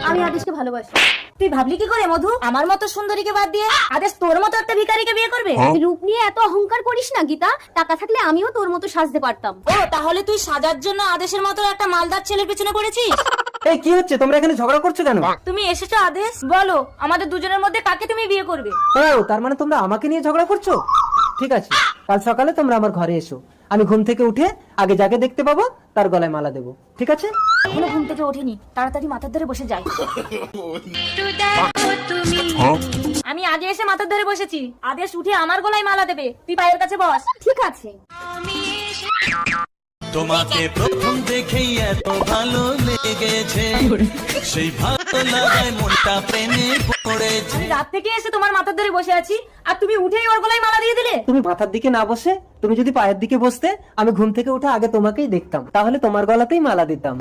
আমি আদেশকে ভালোবাসি। তুই ভাবলি কি করে মধু, আমার মতো সুন্দরীকে বাদ দিয়ে আদেশ তোর মতো একটা ভিখারিকে বিয়ে করবে? রূপ নিয়ে এত অহংকার করিস না গীতা, টাকা থাকলে আমিও তোর মতো সাজতে পারতাম। ও তাহলে তুই সাজার জন্য আদেশের মতো একটা মালদার ছেলের পিছনে পড়েছিস? এই কি হচ্ছে, তোমরা এখানে ঝগড়া করছো কেন? তুমি এসেছো আদেশ, বলো আমাদের দুজনের মধ্যে কাকে তুমি বিয়ে করবে? ও তার মানে তোমরা আমাকে নিয়ে ঝগড়া করছো? ঠিক আছে, কাল সকালে তোমরা আমার ঘরে এসো, আমি ঘুম থেকে উঠে আগে যাকে দেখতে পাবো তার গলায় মালা দেবো, ঠিক আছে? এখনো ঘুম থেকে ওঠেনি, তাড়াতাড়ি মাথার ধরে বসে যাই। আমি আগে এসে মাথার ধরে বসেছি, আদেশ উঠে আমার গলায় মালা দেবে, তুই পায়ের কাছে বস। ঠিক আছে। তোমাকে প্রথম দেখেই এত ভালো লেগেছে, সেই ভালো লাগায় মনটা প্রেমে পড়েছে। আমি রাত থেকে এসে তোমার মাথার ধরে বসে আছি, আর তুমি উঠেই ওর গলায় মালা দিয়ে দিলে। তুমি মাথার দিকে না বসে তুমি যদি পায়ের দিকে বসতে, আমি ঘুম থেকে উঠে আগে তোমাকেই দেখতাম, তাহলে তোমার গলাতেই মালা দিতাম।